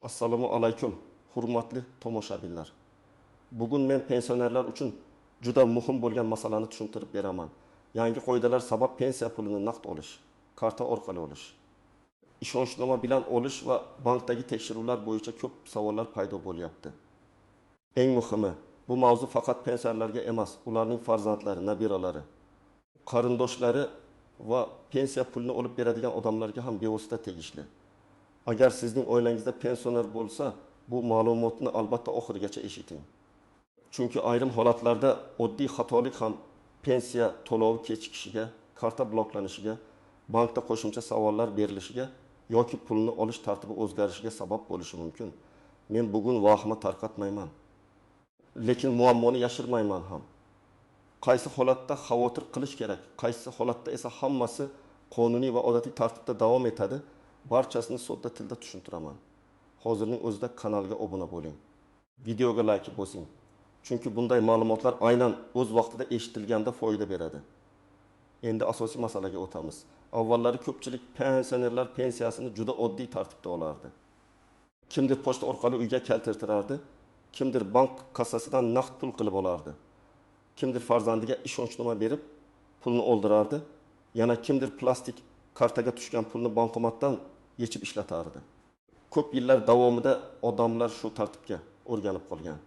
Assalomu alaykum, hurmatli tomoshabinlar. Bugun men pensionerlar uchun juda muhim bo'lgan masalani tushuntirib beraman. Yangi qoidalar sabab pensiya pulini naqd olish, karta orqali olish, ishonchnoma bilan olish va bankdagi tekshiruvlar bo'yicha ko'p savollar paydo bo'lyapti. Eng muhimi, bu mavzu faqat pensiyalarga emas, ularning farzandlari, nabiralari, qarindoshlari va pensiya pulini olib beradigan odamlarga ham bevosita tegishli. Agar sizning oilangizda pensioner bo'lsa, bu ma'lumotni albatta oxirigacha eshiting. Chunki ayrim holatlarda oddiy xatolik ham pensiya to'lovi kechikishiga, karta bloklanishiga, bankda qo'shimcha savollar berilishiga yoki pulni olish tartibi o'zgarishiga sabab bo'lishi mumkin. Men bugun vahima tarqatmayman. Lekin muammoni yashirmayman ham. Qaysi holatda xavotir qilish kerak, qaysi holatda esa hammasi qonuniy va odatiy tartibda davom etadi, barchasini sodda tilda tushuntiraman. Hozirning o'zida kanalga obuna bo'ling. Videoga like bosing. Chunki bunday ma'lumotlar aynan o'z vaqtida eshitilganda foyda beradi. Endi asosiy masalaga o'tamiz. Avvallari ko'pchilik pensionerlar pensiyasini juda oddiy tartibda olardi. Kimdir pochta orqali uyga keltirtirardi, kimdir bank kassasidan naqd pul qilib olardi. Kimdir farzandiga ishonchnoma berib pulni oldirardi, yana kimdir plastik kartaga tushgan pulni bankomatdan yechib ishlatardi. Ko'p yillar davomida odamlar shu tartibga o'rganib qolgan.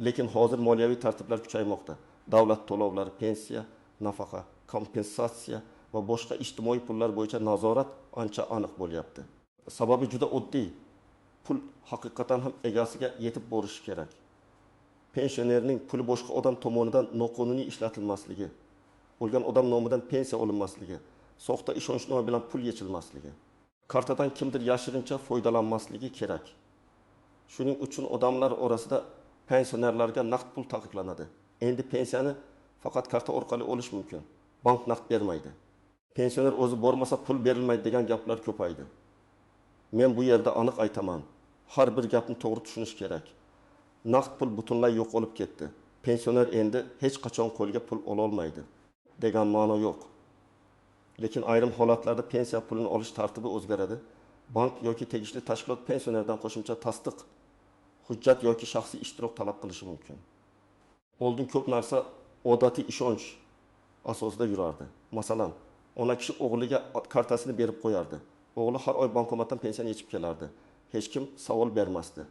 Lekin hozir moliyaviy tartiblar kuchaymoqda. Davlat to'lovlari, pensiya, nafaqa, kompensatsiya va boshqa ijtimoiy pullar bo'yicha nazorat ancha aniq bo'lyapti. Sababi juda oddiy. Pul haqiqatan ham egasiga yetib borishi kerak. Pensionerning puli boshqa odam tomonidan noqonuniy ishlatilmasligi, o'lgan odam nomidan pensiya olinmasligi, soxta ishonchnoma bilan pul yechilmasligi, kartadan kimdir yashirincha foydalanmasligi kerak. Shuning uchun odamlar orasida pensionerlarga naqd pul taqiqlanadi. Endi pensiyani faqat karta orqali olish mumkin. Bank naqd bermaydi. Pensioner o'zi bormasa pul berilmaydi degan gaplar ko'paydi. Men bu yerda aniq aytaman. Har bir gapni to'g'ri tushunish kerak. Naqd pul butunlay yo'q bo'lib ketdi. Pensioner endi hech qachon qo'lga pul ola olmaydi degan ma'no yo'q. Lekin ayrim holatlarda pensiya pulini olish tartibi o'zgaradi. Bank yoki tegishli tashkilot pensionerdan qo'shimcha tasdiq, hujjat yoki shaxsiy ishtirok talab qilishi mumkin. Oldin ko'p narsa odatiy ishonch asosida yurardi. Masalan, ona kishi o'g'liga kartasini berib qo'yardi. O'g'li har oy bankomatdan pensiyani yechib kelardi. Hech kim savol bermasdi.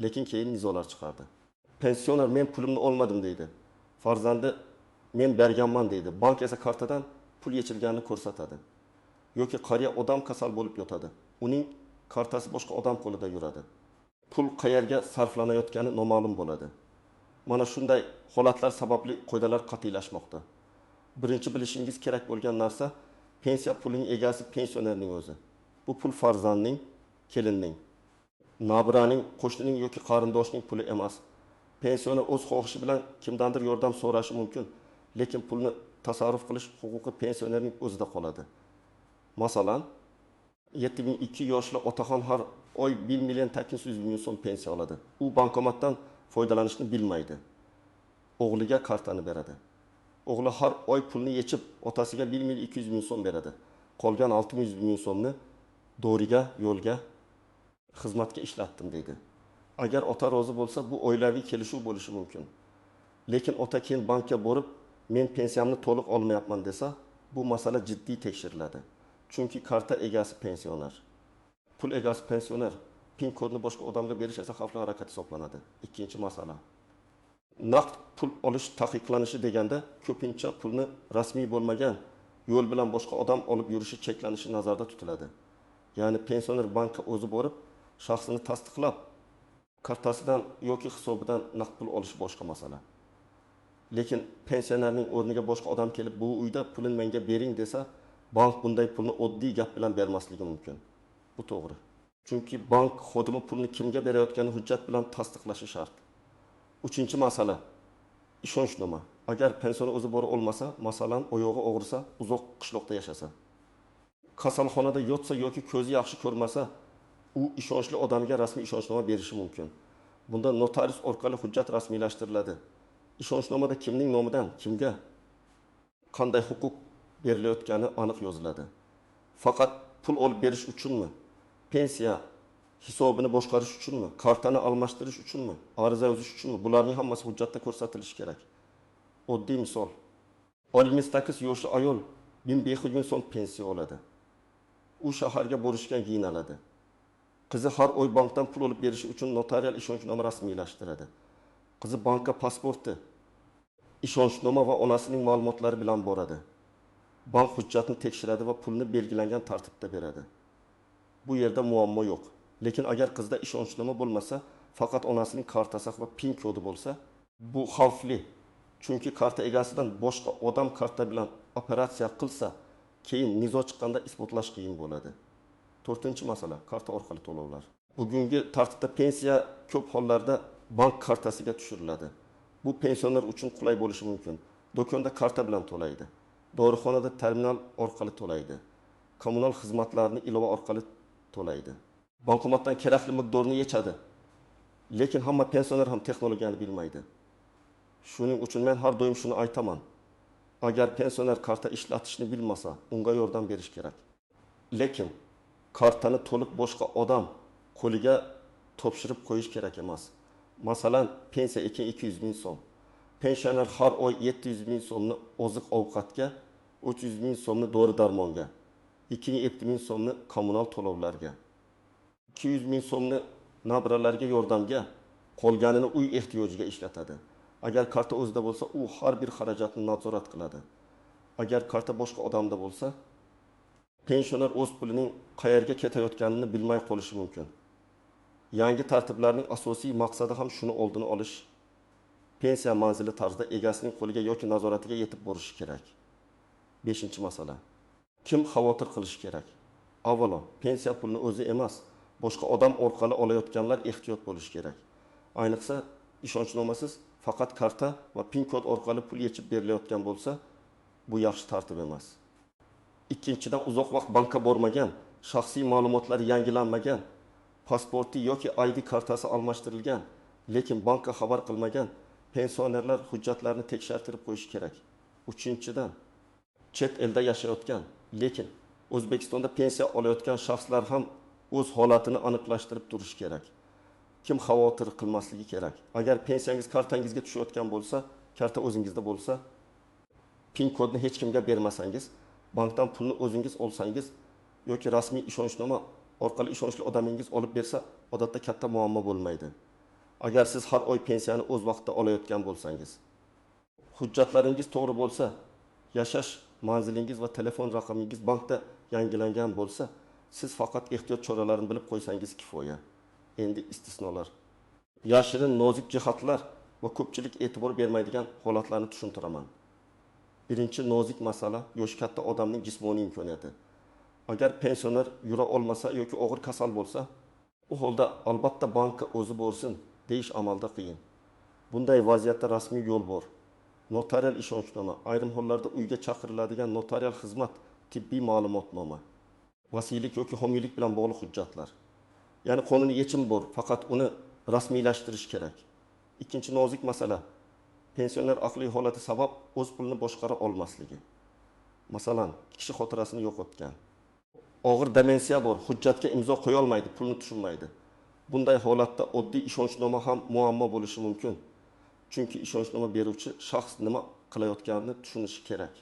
Lekin keyin nizolar chiqardi. Pensioner men pulimni olmadim deydi. Farzandi men berganman deydi. Bank esa kartadan pul yechilganini ko'rsatadi. Yoki qariya odam kasal bo'lib yotadi. Uning kartasi boshqa odam qo'lida yuradi. Pul qayerga sarflanayotgani noma'lum bo'ladi. Mana shunday holatlar sababli qoidalar qat'iylashmoqda. Birinchi bilishingiz kerak bo'lgan narsa, pensiya pulining egasi pensionerning o'zi. Bu pul farzandning, kelinning, nabiraning, qo'shnining yoki qarindoshning puli emas. Pensioner o'z xohishi bilan kimdandir yordam so'rashi mumkin, lekin pulni tasarruf qilish huquqi pensionerning o'zida qoladi. Masalan, 72 yoshli otaxon har oy 1.800.000 so'm pensiya oladi. U bankomatdan foydalanishni bilmaydi. O'g'liga kartani beradi. O'g'li har oy pulni yechib otasiga 1.200.000 so'm beradi. Qolgan 600.000 so'mni doriga, yo'lga, xizmatga ishlatdim deydi. Agar ota rozi bo'lsa, bu oilaviy kelishuv bo'lishi mumkin. Lekin ota keyin bankka borib, men pensiyamni to'liq olmayapman desa, bu masala jiddiy tekshiriladi. Chunki karta egasi pensioner. Pul egasi pensioner. PIN kodni boshqa odamga berish esa xavfli harakat hisoblanadi. Ikkinchi masala. Naqd pul olish taqiqlanishi deganda ko'pincha pulni rasmiy bo'lmagan yo'l bilan boshqa odam olib yurishi cheklanishi nazarda tutiladi. Ya'ni pensioner bankka o'zi borib, shaxsini tasdiqlab, kartasidan yoki hisobidan naqd pul olish boshqa masala. Lekin pensionerning o'rniga boshqa odam kelib, bu uyda pulni menga bering desa, bank bunday pulni oddiy gap bilan bermasligi mumkin. Bu to'g'ri. Chunki bank xodimi pulni kimga berayotganini hujjat bilan tasdiqlashi shart. Uchinchi masala, ishonchnoma. Agar pensioner o'zi bora olmasa, masalan, oyog'i og'risa, uzoq qishloqda yashasa, kasalxonada yotsa yoki ko'zi yaxshi ko'rmasa, u ishonchli odamga rasmiy ishonchnoma berishi mumkin. Bunda notarius orqali hujjat rasmiylashtiriladi. Ishonchnomada kimning nomidan kimga qanday huquq berilayotgani aniq yoziladi. Faqat pul olib berish uchunmi? Pensiya hisobini boshqarish uchunmi, kartani almashtirish uchunmi, ariza yozish uchunmi? Bularning hammasi hujjatda ko'rsatilishi kerak. Oddiy misol. 68 yoshli ayol 1500 so'm pensiya oladi. U shaharga borishga qiynaladi. Qizi har oy bankdan pul olib berishi uchun notarial ishonchnoma rasmiylashtiradi. Qizi bankka pasporti, ishonchnoma va onasining ma'lumotlari bilan boradi. Bank hujjatni tekshiradi va pulni belgilangan tartibda beradi. Bu yerda muammo yo'q. Lekin agar qizda ishonchnoma bo'lmasa, faqat onasining kartasi va PIN kodi bo'lsa, bu xavfli. Chunki karta egasidan boshqa odam karta bilan operatsiya qilsa, keyin nizo chiqqanda isbotlash qiyin bo'ladi. 4-masala karta orqali to'lovlar. Bugungi tartibda pensiya ko'p hollarda bank kartasiga tushiriladi. Bu pensioner uchun qulay bo'lishi mumkin. Do'konda karta bilan to'laydi. Dorixonada terminal orqali to'laydi. Kommunal xizmatlarni ilova orqali to'laydi. Bankomatdan kerakli miqdorni yechadi. Lekin hamma pensioner ham texnologiyani bilmaydi. Shuning uchun men har doim shuni aytaman. Agar pensioner karta ishlatishni bilmasa, unga yordam berish kerak. Lekin kartani to'liq boshqa odam qo'liga topshirib qo'yish kerak emas. Masalan, pensiya 200 ming so'm. Pensioner har oy 700 ming so'mni oziq-ovqatga, 300 ming so'mni dori-darmonga, 270 ming so'mni kommunal to'lovlarga, 200 ming so'mni nabiralarga yordamga, qolganini uy ehtiyojiga ishlatadi. Agar karta o'zida bo'lsa, u har bir xarajatni nazorat qiladi. Agar karta boshqa odamda bo'lsa, pensioner o'z pulining qayerga ketayotganini bilmay qolishi mumkin. Yangi tartiblarning asosiy maqsadi ham shuni oldini olish. Pensiya manzili tarzda egasining qo'liga yoki nazoratiga yetib borishi kerak. 5-masala. Kim xavotir qilishi kerak? Avvalo, pensiya pulini o'zi emas, boshqa odam orqali olayotganlar ehtiyot bo'lishi kerak. Ayniqsa, ishonchnomasiz faqat karta va PIN kod orqali pul yechib berilayotgan bo'lsa, bu yaxshi tartib emas. Ikkinchidan, uzoq vaqt bankka bormagan, shaxsiy ma'lumotlari yangilanmagan, pasporti yoki ID kartasi almashtirilgan, lekin bankka xabar qilmagan pensionerlar hujjatlarini tekshirtirib qo'yish kerak. Uchinchidan, chet elda yashayotgan, lekin O'zbekistonda pensiya olayotgan shaxslar ham o'z holatini aniqlashtirib turish kerak. Kim xavotir qilmasligi kerak. Agar pensiyangiz kartangizga tushayotgan bo'lsa, karta o'zingizda bo'lsa, PIN kodni hech kimga bermasangiz, bankdan pulni o'zingiz olsangiz yoki rasmiy ishonchnoma orqali ishonchli odamingiz olib bersa, odatda katta muammo bo'lmaydi. Agar siz har oy pensiyani o'z vaqtida olayotgan bo'lsangiz, hujjatlaringiz to'g'ri bo'lsa, yashash manzilingiz va telefon raqamingiz bankda yangilangan bo'lsa, siz faqat ehtiyot choralarini bilib qo'ysangiz kifoya. Endi istisnolar. Yashirin nozik jihatlar va ko'pchilik e'tibor bermaydigan holatlarni tushuntiraman. Birinchi nozik masala yoshi katta odamning jismoniy imkoniyati. Agar pensioner yura olmasa yoki og'ir kasal bo'lsa, u holda albatta bankka o'zi borsin deyish amalda qiyin. Bunday vaziyatda rasmiy yo'l bor. Notarial ishonchnoma, ayrim hollarda uyga chaqiriladigan notarial xizmat, tibbiy ma'lumotnoma, vasiylik yoki homiylik bilan bog'liq hujjatlar. Ya'ni qonuniy yechim bor, faqat uni rasmiylashtirish kerak. Ikkinchi nozik masala pensioner aqliy holati sabab o'z pulini boshqara olmasligi. Masalan, kishi xotirasini yo'qotgan. Og'ir demensiya bor, hujjatga imzo qo'ya olmaydi, pulni tushunmaydi. Bunday holatda oddiy ishonchnoma ham muammo bo'lishi mumkin. Chunki ishonchnoma beruvchi shaxs nima qilayotganini tushunishi kerak.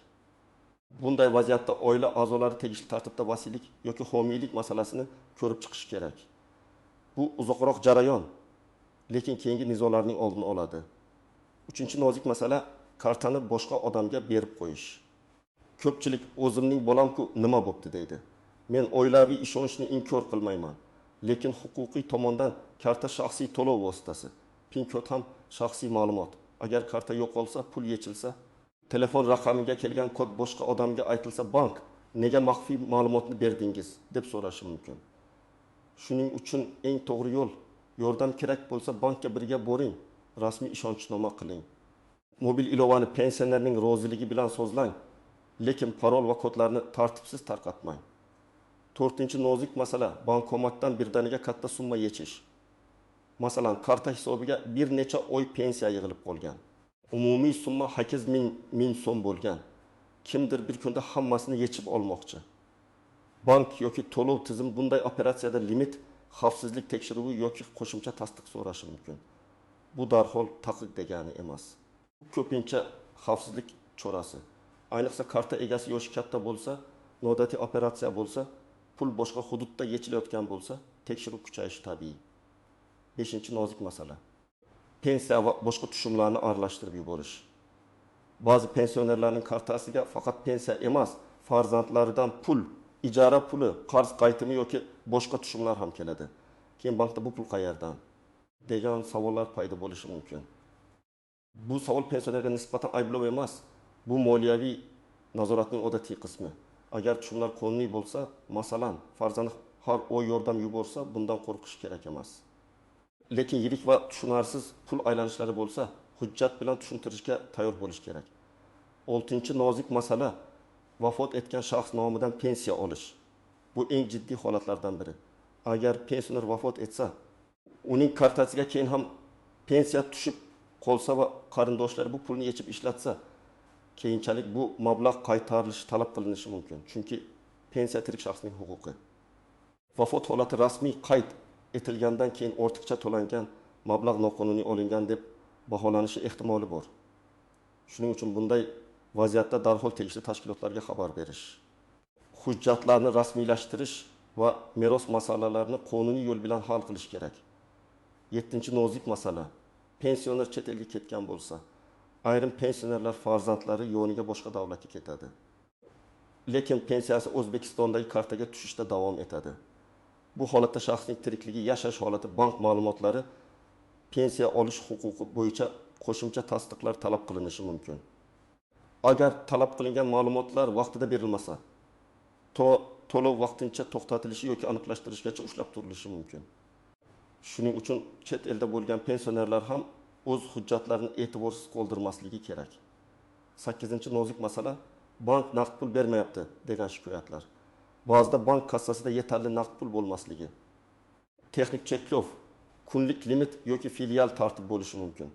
Bunday vaziyatda oila a'zolari tegishli tartibda vasiylik yoki homiylik masalasini ko'rib chiqish kerak. Bu uzoqroq jarayon, lekin keyingi nizolarning oldini oladi. Uchinchi nozik masala kartani boshqa odamga berib qo'yish. Ko'pchilik o'zimning bolam-ku nima bo'pti deydi. Men oilaviy ishonchni inkor qilmayman, lekin huquqiy tomondan karta shaxsiy to'lov vositasi, PIN kod ham shaxsiy ma'lumot. Agar karta yo'qolsa, pul yechilsa, telefon raqamiga kelgan kod boshqa odamga aytilsa, bank nega maxfiy ma'lumotni berdingiz deb so'rashi mumkin. Shuning uchun eng to'g'ri yo'l, yordam kerak bo'lsa bankka birga boring, rasmiy ishonchnoma qiling. Mobil ilovani pensionerning roziligi bilan sozlang, lekin parol va kodlarni tartibsiz tarqatmang. 4-nozik masala bankomatdan birdaniga katta summa yechish. Masalan, karta hisobiga bir necha oy pensiya yig'ilib qolgan. Umumiy summa 8 ming so'm bo'lgan. Kimdir bir kunda hammasini yechib olmoqchi. Bank yoki to'lov tizimi bunday operatsiyada limit xavfsizlik tekshiruvi yoki qo'shimcha tasdiq so'rashi mumkin. Bu darhol taqiq degani emas. Ko'pincha xavfsizlik chorasi. Ayniqsa karta egasi yoshi katta bo'lsa, noodatiy operatsiya bo'lsa, pul boshqa hududda yechilayotgan bo'lsa, tekshiruv kuchayishi tabiiy. 5-nozik masala. Pensiya va boshqa tushumlarni aralashtirib yuborish. Ba'zi pensionerlarning kartasiga faqat pensiya emas, farzandlaridan pul, ijara puli, qarz qaytimi yoki boshqa tushumlar ham keladi. Keyin bankda bu pul qayerdan degan savollar paydo bo'lishi mumkin. Bu savol pensionerga nisbatan ayblov emas, bu moliyaviy nazoratning odatiy qismi. Agar tushumlar qonuniy bo'lsa, masalan, farzand har oy yordam yuborsa, bundan qo'rqish kerak emas. Lekin yirik va tushunarsiz pul aylanishlari bo'lsa, hujjat bilan tushuntirishga tayyor bo'lish kerak. 6-nozik masala vafot etgan shaxs nomidan pensiya olish. Bu eng jiddiy holatlardan biri. Agar pensioner vafot etsa, uning kartasiga keyin ham pensiya tushib qolsa va qarindoshlari bu pulni yechib ishlatsa, keyinchalik bu mablag' qaytarilishi talab qilinishi mumkin. Chunki pensiya tirik shaxsning huquqi. Vafot holati rasmiy qayd etilgandan keyin ortiqcha to'langan mablag' noqonuniy olingan deb baholanishi ehtimoli bor. Shuning uchun bunday vaziyatda darhol tegishli tashkilotlarga xabar berish, hujjatlarni rasmiylashtirish va meros masalalarini qonuniy yo'l bilan hal qilish kerak. 7-nozik masala. Pensioner chet elga ketgan bo'lsa, ayrim pensionerlar farzandlari yoniga boshqa davlatga ketadi. Lekin pensiyasi O'zbekistondagi kartaga tushishda davom etadi. Bu holatda shaxsning tirikligi, yashash holati, bank ma'lumotlari, pensiya olish huquqi bo'yicha qo'shimcha tasdiqlar talab qilinishi mumkin. Agar talab qilingan ma'lumotlar vaqtida berilmasa, to'lov vaqtincha to'xtatilishi yoki aniqlashtirishgacha ushlab turilishi mumkin. Shuning uchun chet elda bo'lgan pensionerlar ham o'z hujjatlarini e'tiborsiz qoldirmasligi kerak. 8-nozik masala bank naqd pul bermayapti degan shikoyatlar. Ba'zida bank kassasida yetarli naqd pul bo'lmasligi, texnik cheklov, kunlik limit yoki filial tartib bo'lishi mumkin.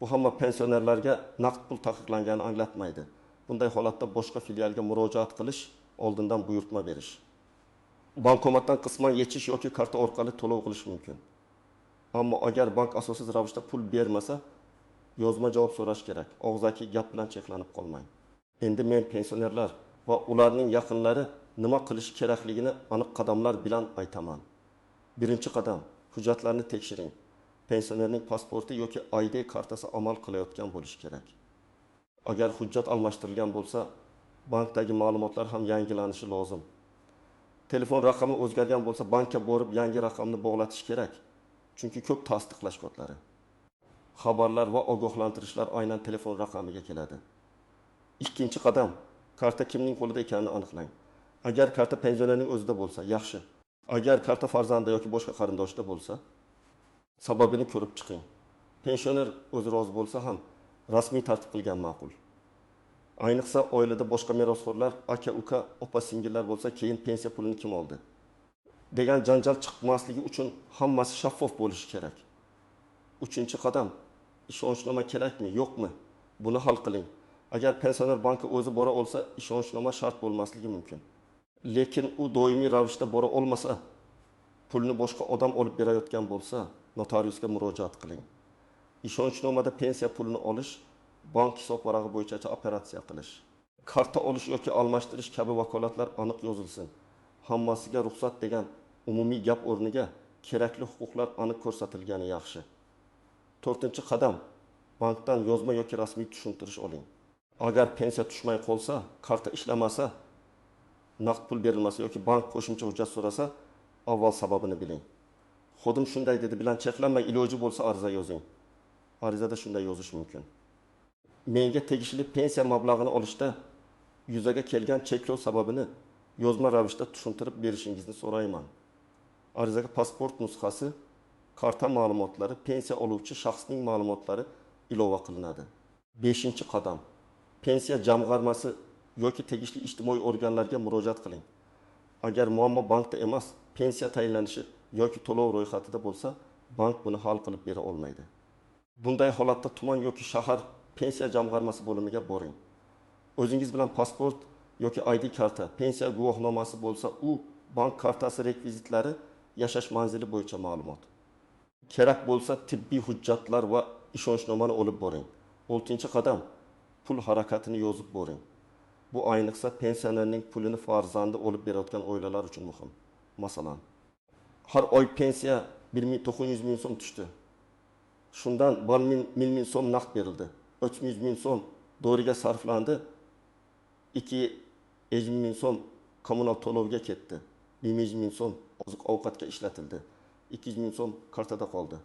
Bu hamma pensionerlarga naqd pul taqiqlanganini anglatmaydi. Bunday holatda boshqa filialga murojaat qilish, oldindan buyurtma berish. Bankomatdan qisman yechish yoki karta orqali to'lov qilish mumkin. Ammo agar bank asossiz ravishda pul bermasa, yozma javob so'rash kerak. Og'zaki gap bilan cheklanib qolmang. Endi men pensionerlar va ularning yaqinlari nima qilish kerakligini aniq qadamlar bilan aytaman. Birinchi qadam, hujjatlarni tekshiring. Pensionerning pasporti yoki ID kartasi amal qilayotgan bo'lishi kerak. Agar hujjat almashtirilgan bo'lsa, bankdagi ma'lumotlar ham yangilanishi lozim. Telefon raqami o'zgargan bo'lsa, bankka borib yangi raqamni bog'latish kerak. Chunki ko'p tasdiqlash kodlari, xabarlar va ogohlantirishlar aynan telefon raqamiga keladi. Ikkinchi qadam, karta kimning qo'lida ekanini aniqlang. Agar karta pensionerning o'zida bo'lsa, yaxshi. Agar karta farzandi yoki boshqa qarindoshida bo'lsa, sababini ko'rib chiqing. Pensioner o'zi rozi bo'lsa ham rasmiy tartib qilgan ma'qul. Ayniqsa oilada boshqa merosxo'rlar, aka, uka, opa-singillar bo'lsa, keyin pensiya pulini kim oldi degan janjal chiqmasligi uchun hammasi shaffof bo'lishi kerak. 3-qadam, ishonchnoma kerakmi, yo'qmi? Buni hal qiling. Agar pensioner banki o'zi bora olsa, ishonchnoma shart bo'lmasligi mumkin. Lekin u doimiy ravishda bora olmasa, pulni boshqa odam olib berayotgan bo'lsa, notariusga murojaat qiling. Ishonchnomada pensiya pulini olish, bank hisob varag'i bo'yicha operatsiya qilish, karta olish yoki almashtirish kabi vakolatlar aniq yozilsin. Hammasiga ruxsat degan umumiy gap o'rniga kerakli huquqlar aniq ko'rsatilgani yaxshi. 4-qadam, bankdan yozma yoki rasmiy tushuntirish oling. Agar pensiya tushmay qolsa, karta ishlamasa, naqd pul berilmasa yoki bank qo'shimcha hujjat so'rasa, avval sababini biling. Xodim shunday dedi bilan cheklanmay, iloji bo'lsa ariza yozing. Arizada shunday yozish mumkin. Menga tegishli pensiya mablag'ini olishda yuzaga kelgan cheklov sababini yozma ravishda tushuntirib berishingizni so'rayman. Arizaga pasport nusxasi, karta ma'lumotlari, pensiya oluvchi shaxsning ma'lumotlari ilova qilinadi. 5-qadam. Pensiya jamg'armasi yoki tegishli ijtimoiy organlarga murojaat qiling. Agar muammo bankda emas, pensiya tayinlanishi yoki to'lov ro'yxatida bo'lsa, bank buni hal qilib bera olmaydi. Bunday holatda tuman yoki shahar pensiya jamg'armasi bo'limiga boring. O'zingiz bilan pasport yoki ID karta, pensiya guvohnomasi bo'lsa, u bank kartasi rekvizitlari yashash manzili bo'yicha ma'lumot. Kerak bo'lsa tibbiy hujjatlar va ishonchnomani olib boring. 6-qadam pul harakatini yozib boring. Bu ayniqsa pensionerning pulini farzandi olib berayotgan oilalar uchun muhim. Masalan, har oy pensiya 1900 ming so'm tushdi. Shundan 1000 ming so'm naqd berildi. 300 ming so'm doriga sarflandi. 200 ming so'm kommunal to'lovga ketdi. 100 ming so'm oziq-ovqatga ishlatildi. 200 ming so'm kartada qoldi.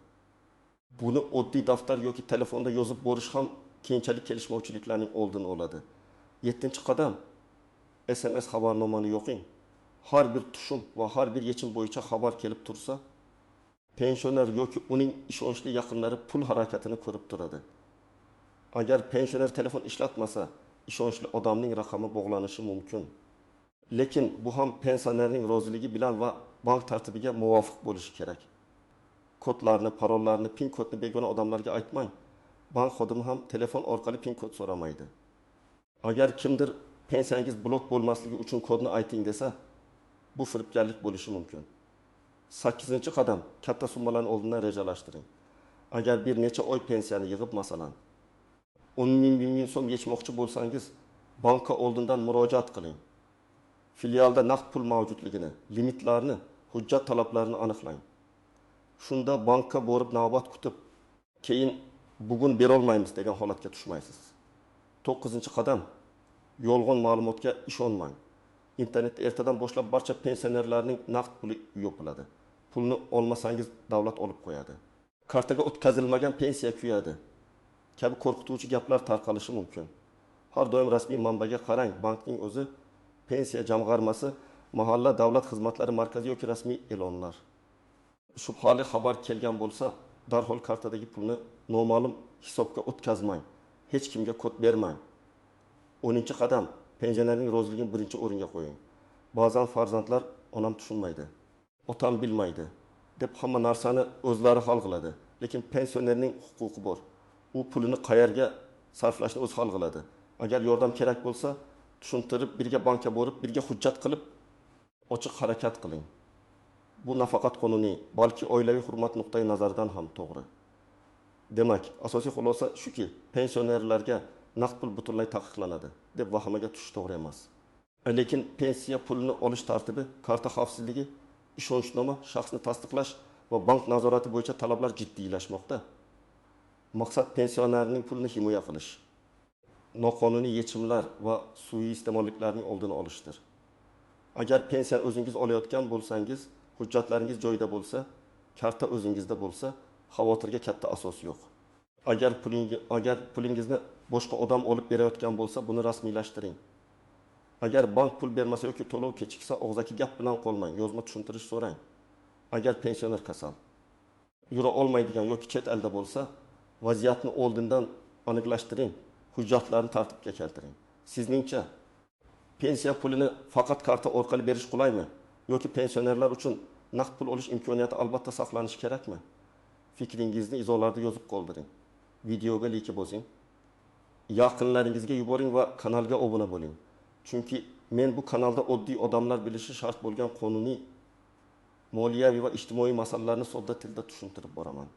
Buni oddiy daftar yoki telefonda yozib borish ham keyinchalik kelishmovchiliklarning oldini oladi. 7-qadam SMS xabarnomani yo'qing. Har bir tushum va har bir yechim bo'yicha xabar kelib tursa, pensioner yoki uning ishonchli yaqinlari pul harakatini ko'rib turadi. Agar pensioner telefon ishlatmasa, ishonchli odamning raqami bog'lanishi mumkin. Lekin bu ham pensionerning roziligi bilan va bank tartibiga muvofiq bo'lishi kerak. Kodlarni, parollarni, pin kodni begona odamlarga aytmang. Bank xodimi ham telefon orqali pin kod so'ramaydi. Agar kimdir pensiyangiz blok bo'lmasligi uchun kodni ayting desa, bu firibgarlik bo'lishi mumkin. 8-qadam katta summalarni oldindan rejalashtiring. Agar bir necha oy pensiyani yig'ib, masalan, 10 ming so'm yechmoqchi bo'lsangiz, bankka oldindan murojaat qiling. Filialda naqd pul mavjudligini, limitlarni, hujjat talablarini aniqlang. Shunda bankka borib navbat kutib, keyin bugun bera olmaymiz degan holatga tushmaysiz. 9-qadam yolg'on ma'lumotga ishonmang. Internetda ertadan boshlab barcha pensionerlarning naqd puli yopiladi. Pulni olmasangiz davlat olib qo'yadi. Kartaga o'tkazilmagan pensiya kuyadi kabi qo'rqituvchi gaplar tarqalishi mumkin. Har doim rasmiy manbaga qarang. Bankning o'zi, pensiya jamg'armasi, mahalla davlat xizmatlari markazi yoki rasmiy e'lonlar. Shubhali xabar kelgan bo'lsa, darhol kartadagi pulni noma'lum hisobga o'tkazmang. Hech kimga kod bermang. 10-qadam pensionerning roziligini birinchi o'ringa qo'ying. Ba'zan farzandlar onam tushunmaydi, otam bilmaydi deb hamma narsani o'zlari hal qiladi. Lekin pensionerning huquqi bor. U pulini qayerga sarflashni o'zi hal qiladi. Agar yordam kerak bo'lsa, tushuntirib, birga bankka borib, birga hujjat qilib, ochiq harakat qiling. Bu nafaqat qonuniy, balki oilaviy hurmat nuqtai nazaridan ham to'g'ri. Demak, asosiy xulosa shuki, pensionerlarga naqd pul butunlay taqiqlanadi deb vahimaga tushish to'g'ri emas. Lekin pensiya pulini olish tartibi, karta xavfsizligi, ishonchnoma, shaxsni tasdiqlash va bank nazorati bo'yicha talablar jiddiylashmoqda. Maqsad pensionerning pulini himoya qilish, noqonuniy yechimlar va suiiste'molliklarning oldini olishdir. Agar pensiya o'zingiz olayotgan bo'lsangiz, hujjatlaringiz joyida bo'lsa, karta o'zingizda bo'lsa, xavotirga katta asos yo'q. Agar pulingizni boshqa odam olib berayotgan bo'lsa, buni rasmiylashtiring. Agar bank pul bermasa yoki to'lov kechiksa, og'zaki gap bilan qolmang, yozma tushuntirish so'rang. Agar pensioner kasal, yura olmaydigan yoki chet elda bo'lsa, vaziyatni oldindan aniqlashtiring, hujjatlarni tartibga keltiring. Sizningcha pensiya pulini faqat karta orqali berish qulaymi yoki pensionerlar uchun naqd pul olish imkoniyati albatta saqlanishi kerakmi? Fikringizni izohlarda yozib qoldiring. Videoga like bosing. Yaqinlaringizga yuboring va kanalga obuna bo'ling. Chunki men bu kanalda oddiy odamlar bilishi shart bo'lgan qonuniy, moliyaviy va ijtimoiy masalalarni sodda tilda tushuntirib boraman.